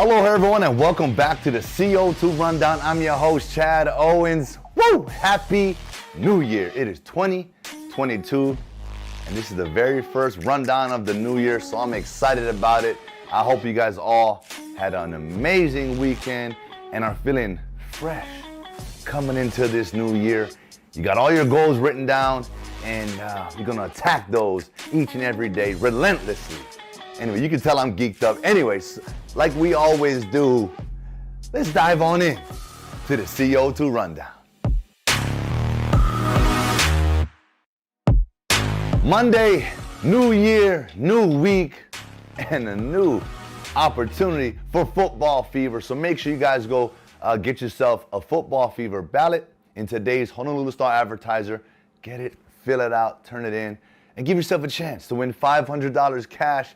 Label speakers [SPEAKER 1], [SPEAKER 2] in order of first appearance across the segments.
[SPEAKER 1] Hello everyone and welcome back to the CO2 Rundown. I'm your host Chad Owens. Woo! Happy New Year. It is 2022 and this is the very first rundown of the new year, so I'm excited about it. I hope you guys all had an amazing weekend and are feeling fresh coming into this new year. You got all your goals written down and you're gonna attack those each and every day relentlessly. Anyway, you can tell I'm geeked up. Anyways, like we always do, let's dive on in to the CO2 Rundown. Monday, new year, new week, and a new opportunity for football fever. So make sure you guys go get yourself a football fever ballot in today's Honolulu Star-Advertiser. Get it, fill it out, turn it in, and give yourself a chance to win $500 cash.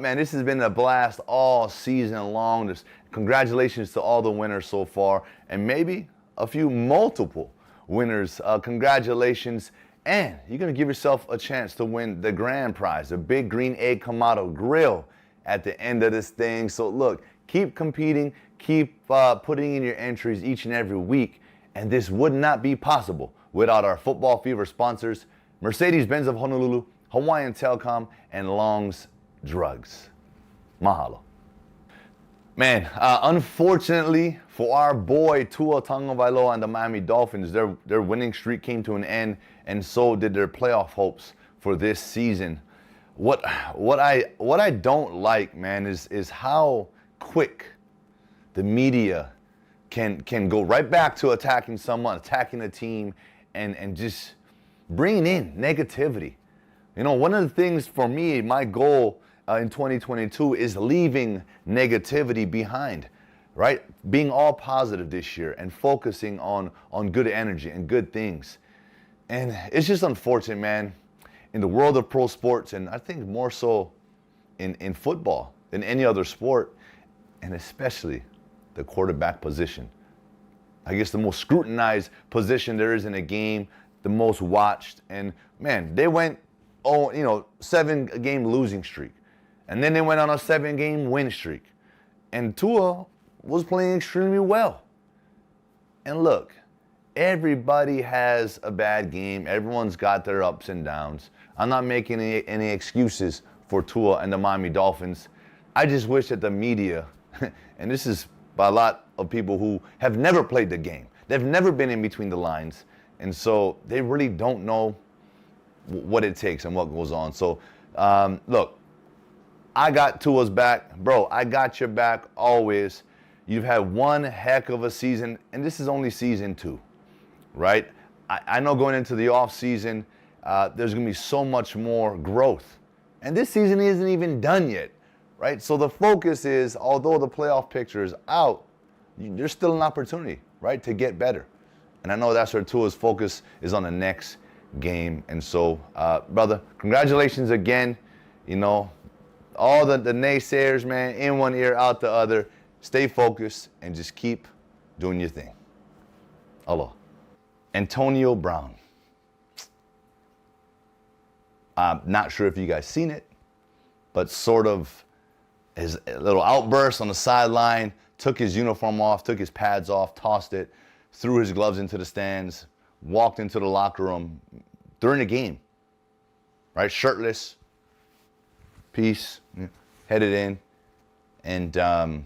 [SPEAKER 1] Man, this has been a blast all season long. Just congratulations to all the winners so far, and maybe a few multiple winners. Congratulations, and you're gonna give yourself a chance to win the grand prize, the big green egg Kamado grill at the end of this thing. So look, keep competing, keep putting in your entries each and every week, and this would not be possible without our Football Fever sponsors, Mercedes-Benz of Honolulu, Hawaiian Telecom, and Long's Drugs. Mahalo. Man, unfortunately for our boy Tua Tagovailoa and the Miami Dolphins, their winning streak came to an end, and so did their playoff hopes for this season. What I don't like, man, is how quick the media can go right back to attacking someone, attacking a team, and just bringing in negativity. You know, one of the things for me, my goal in 2022 is leaving negativity behind, right? Being all positive this year and focusing on good energy and good things. And it's just unfortunate, man, in the world of pro sports, and I think more so in football than any other sport, and especially the quarterback position. I guess the most scrutinized position there is in a game, the most watched, and man, they went 7-game losing streak. And then they went on a 7-game win streak. And Tua was playing extremely well. And look, everybody has a bad game. Everyone's got their ups and downs. I'm not making any excuses for Tua and the Miami Dolphins. I just wish that the media, and this is by a lot of people who have never played the game. They've never been in between the lines. And so they really don't know what it takes and what goes on. So, look, I got Tua's back. Bro, I got your back always. You've had one heck of a season, and this is only season 2, right? I know going into the off season, there's going to be so much more growth. And this season isn't even done yet, right? So the focus is, although the playoff picture is out, there's still an opportunity, right, to get better. And I know that's where Tua's focus is on the next game. And so, brother, congratulations again. You know, all the naysayers, man, in one ear, out the other. Stay focused and just keep doing your thing. Aloha. Antonio Brown. I'm not sure if you guys seen it, but sort of his little outburst on the sideline, took his uniform off, took his pads off, tossed it, threw his gloves into the stands, walked into the locker room during the game, right? Shirtless, peace, headed in. And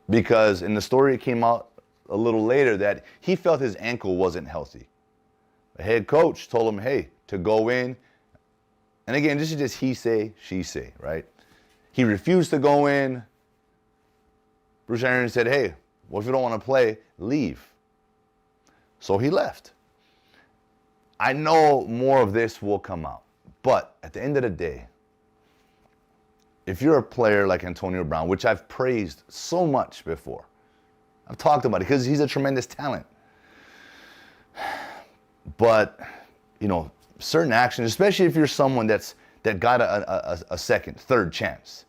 [SPEAKER 1] because in the story it came out a little later that he felt his ankle wasn't healthy. The head coach told him, hey, to go in. And again, this is just he say, she say, right? He refused to go in. Bruce Arians said, hey, well, if you don't want to play, leave. So he left. I know more of this will come out. But at the end of the day, if you're a player like Antonio Brown, which I've praised so much before, I've talked about it because he's a tremendous talent. But, you know, certain actions, especially if you're someone that got a second, third chance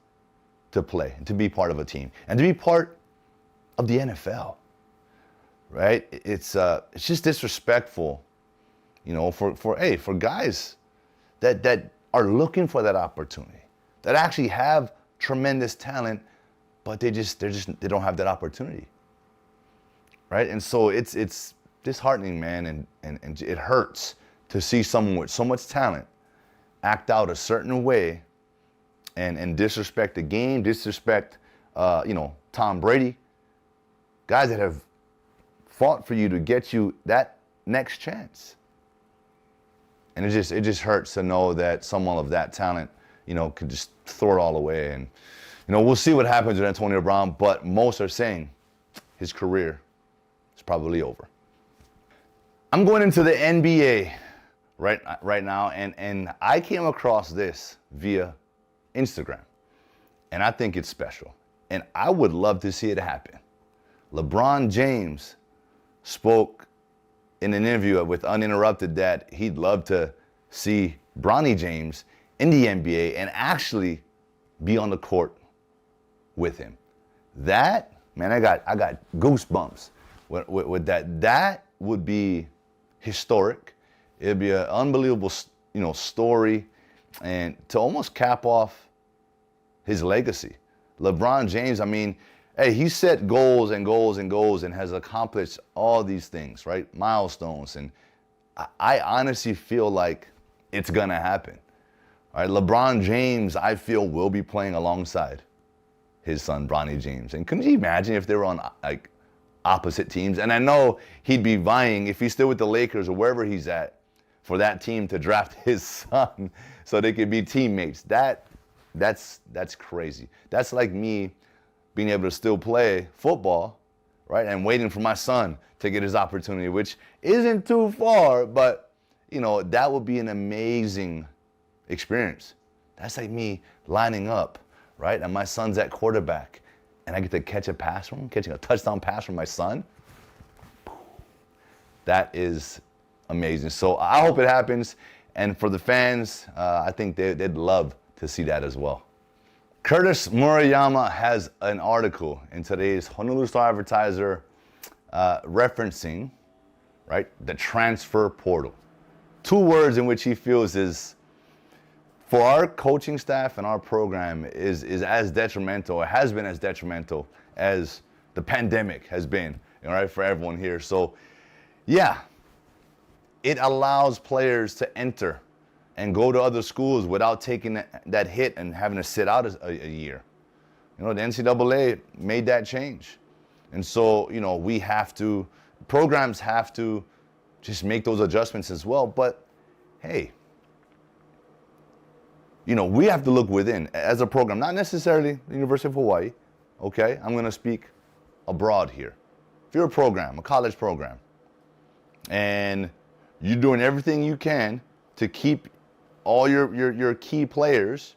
[SPEAKER 1] to play and to be part of a team and to be part of the NFL, right? It's just disrespectful, you know, for guys that are looking for that opportunity, that actually have tremendous talent, but they don't have that opportunity, right? And so it's disheartening, man, and it hurts to see someone with so much talent act out a certain way and disrespect the game, disrespect, Tom Brady, guys that have fought for you to get you that next chance. And it just hurts to know that someone of that talent, could just throw it all away. And, we'll see what happens with Antonio Brown, but most are saying his career is probably over. I'm going into the NBA right now, and I came across this via Instagram, and I think it's special, and I would love to see it happen. LeBron James spoke in an interview with Uninterrupted that he'd love to see Bronny James in the NBA and actually be on the court with him. That, man, I got goosebumps with that. That would be historic. It'd be an unbelievable, story, and to almost cap off his legacy. LeBron James, hey, he set goals and goals and goals and has accomplished all these things, right? Milestones. And I honestly feel like it's going to happen. All right, LeBron James, I feel, will be playing alongside his son, Bronny James. And can you imagine if they were on, opposite teams? And I know he'd be vying, if he's still with the Lakers or wherever he's at, for that team to draft his son so they could be teammates. That's crazy. That's like me being able to still play football, right? And waiting for my son to get his opportunity, which isn't too far, but, that would be an amazing experience. That's like me lining up, right? And my son's at quarterback, and I get to catch a pass from him, catching a touchdown pass from my son. That is amazing. So I hope it happens. And for the fans, I think they'd love to see that as well. Curtis Murayama has an article in today's Honolulu Star-Advertiser referencing, right, the transfer portal. 2 words in which he feels is, for our coaching staff and our program, is as detrimental, or has been as detrimental as the pandemic has been, right, for everyone here. So, yeah, it allows players to enter and go to other schools without taking that hit and having to sit out a year. The NCAA made that change. And so, programs have to just make those adjustments as well. But, hey, we have to look within as a program, not necessarily the University of Hawaii, okay? I'm gonna speak abroad here. If you're a program, a college program, and you're doing everything you can to keep all your key players,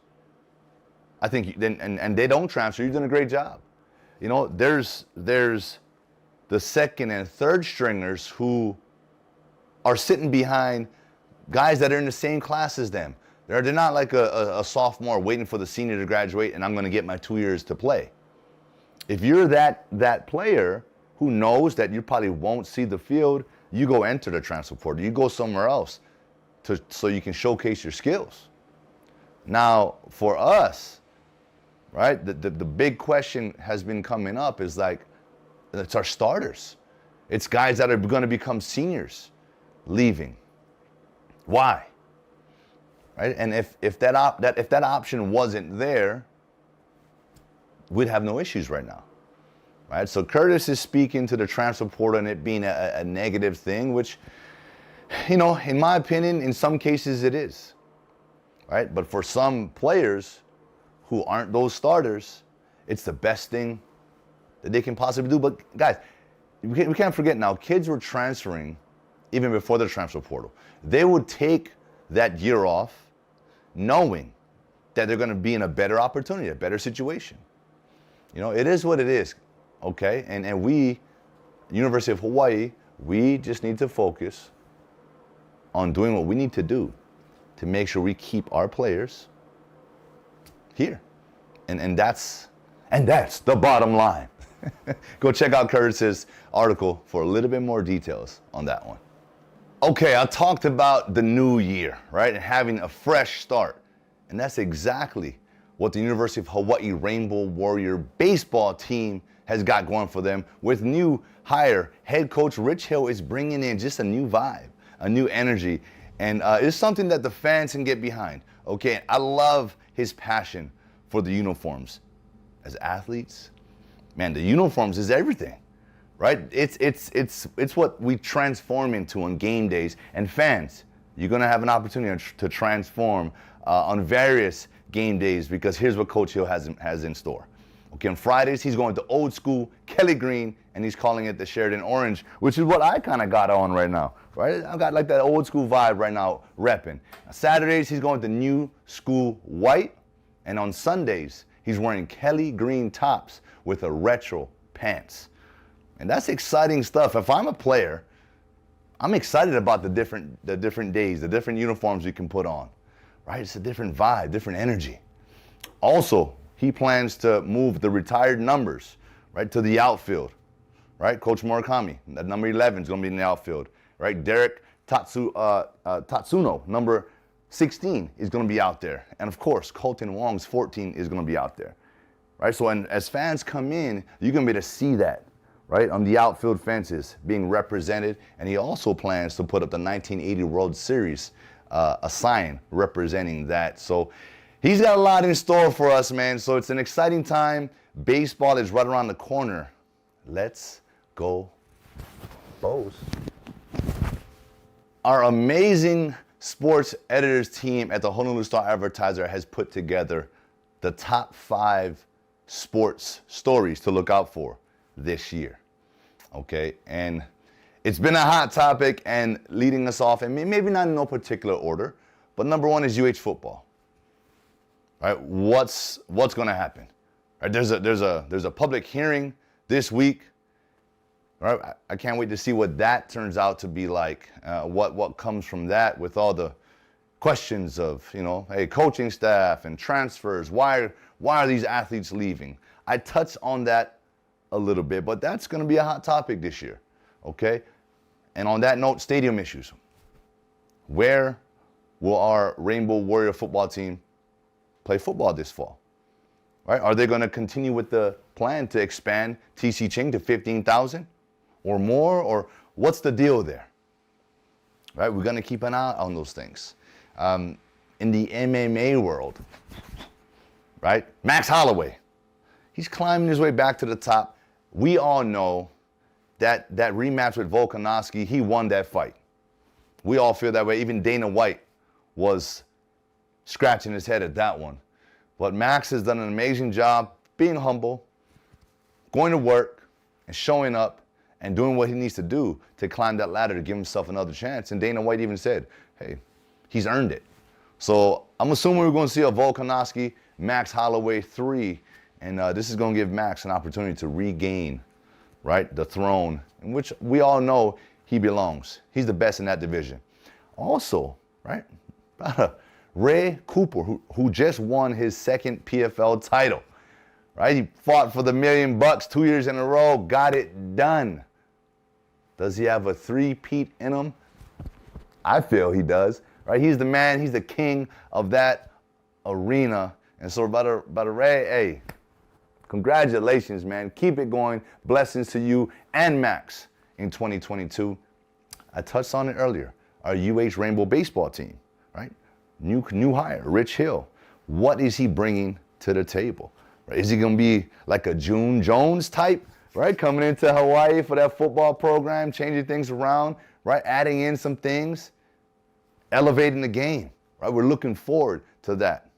[SPEAKER 1] I think, and they don't transfer, you're doing a great job. There's the second and third stringers who are sitting behind guys that are in the same class as them. They're not like a sophomore waiting for the senior to graduate and I'm going to get my 2 years to play. If you're that player who knows that you probably won't see the field, you go enter the transfer portal. You go somewhere else so you can showcase your skills. Now, for us, right, the big question has been coming up is it's our starters. It's guys that are going to become seniors leaving. Why? Right? And if that option wasn't there, we'd have no issues right now. Right? So Curtis is speaking to the transfer portal and it being a negative thing, which, in my opinion, in some cases it is. Right? But for some players who aren't those starters, it's the best thing that they can possibly do. But guys, we can't forget now, kids were transferring even before the transfer portal. They would take that year off knowing that they're going to be in a better opportunity, a better situation. It is what it is, okay? And we, University of Hawaii, we just need to focus on doing what we need to do to make sure we keep our players here. And that's the bottom line. Go check out Curtis's article for a little bit more details on that one. Okay, I talked about the new year, right? And having a fresh start. And that's exactly what the University of Hawaii Rainbow Warrior baseball team has got going for them. With new hire, head coach Rich Hill is bringing in just a new vibe, a new energy, and it's something that the fans can get behind. Okay, I love his passion for the uniforms. As athletes, man, the uniforms is everything, right? It's what we transform into on game days. And fans, you're gonna have an opportunity to transform on various game days, because here's what Coach Hill has in store. Okay, on Fridays, he's going to old school Kelly Green, and he's calling it the Sheridan Orange, which is what I kind of got on right now, right? I've got like that old school vibe right now, repping. Saturdays, he's going to new school white, and on Sundays, he's wearing Kelly Green tops with a retro pants. And that's exciting stuff. If I'm a player, I'm excited about the different days, the different uniforms you can put on, right? It's a different vibe, different energy. Also, he plans to move the retired numbers, right, to the outfield, right? Coach Murakami, that number 11 is going to be in the outfield, right? Derek Tatsuno, number 16, is going to be out there. And of course, Colton Wong's 14 is going to be out there, right? So as fans come in, you're going to be able to see that, right, on the outfield fences being represented. And he also plans to put up the 1980 World Series, a sign representing that. So he's got a lot in store for us, man. So it's an exciting time. Baseball is right around the corner. Let's go, Bows. Our amazing sports editors team at the Honolulu Star-Advertiser has put together the top 5 sports stories to look out for this year. Okay, and it's been a hot topic, and leading us off, and maybe not in no particular order, but number 1 is UH football. Right, what's going to happen? Right, there's a public hearing this week. Right, I can't wait to see what that turns out to be like. What comes from that, with all the questions of, you know, hey, coaching staff and transfers. Why are these athletes leaving? I touched on that a little bit, but that's going to be a hot topic this year. Okay, and on that note, stadium issues. Where will our Rainbow Warrior football team play football this fall? Right? Are they going to continue with the plan to expand TC Ching to 15,000 or more, or what's the deal there? Right? We're going to keep an eye on those things. In the MMA world, right? Max Holloway, he's climbing his way back to the top. We all know that rematch with Volkanovski, he won that fight. We all feel that way. Even Dana White was scratching his head at that one. But Max has done an amazing job being humble, going to work, and showing up, and doing what he needs to do to climb that ladder to give himself another chance. And Dana White even said, hey, he's earned it. So I'm assuming we're going to see a Volkanovski, Max Holloway 3, and this is going to give Max an opportunity to regain, right, the throne, in which we all know he belongs. He's the best in that division. Also, right, Ray Cooper, who just won his 2nd PFL title, right? He fought for the $1 million 2 years in a row, got it done. Does he have a 3-peat in him? I feel he does, right? He's the man, he's the king of that arena. And so, Brother Ray, hey, congratulations, man. Keep it going. Blessings to you and Max in 2022. I touched on it earlier. Our UH Rainbow baseball team, right? New hire, Rich Hill. What is he bringing to the table? Right? Is he going to be like a June Jones type, right? Coming into Hawaii for that football program, changing things around, right? Adding in some things, elevating the game, right? We're looking forward to that.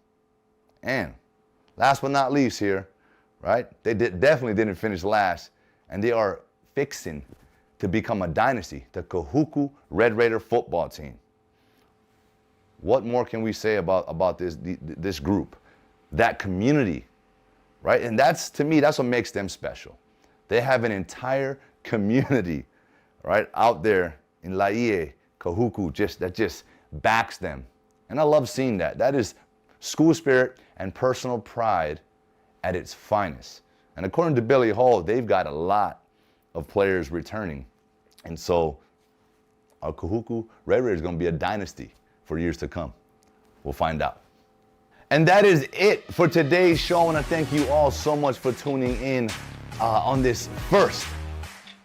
[SPEAKER 1] And last but not least here, right? They definitely didn't finish last, and they are fixing to become a dynasty, the Kahuku Red Raider football team. What more can we say about this group, that community, right? And that's, to me, that's what makes them special. They have an entire community, right, out there in Laie, Kahuku, that just backs them. And I love seeing that. That is school spirit and personal pride at its finest. And according to Billy Hall, they've got a lot of players returning. And so our Kahuku Red Raider is going to be a dynasty for years to come. We'll find out. And that is it for today's show. I want to thank you all so much for tuning in on this first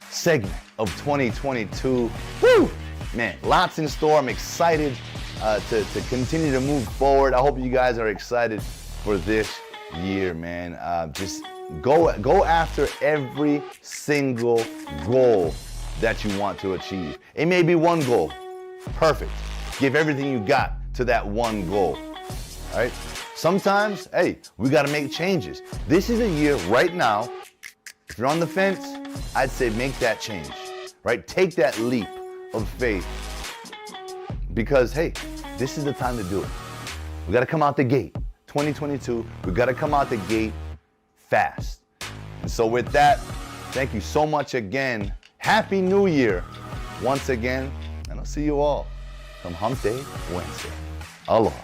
[SPEAKER 1] segment of 2022. Woo! Man, lots in store. I'm excited to continue to move forward. I hope you guys are excited for this year, man. Just go after every single goal that you want to achieve. It may be one goal. Perfect. Give everything you got to that one goal. All right? Sometimes, hey, we got to make changes. This is a year right now. If you're on the fence, I'd say make that change, right? Take that leap of faith because, hey, this is the time to do it. We got to come out the gate. 2022, we got to come out the gate fast. And so with that, thank you so much again. Happy New Year once again, and I'll see you all come Hump Day Wednesday. Aloha.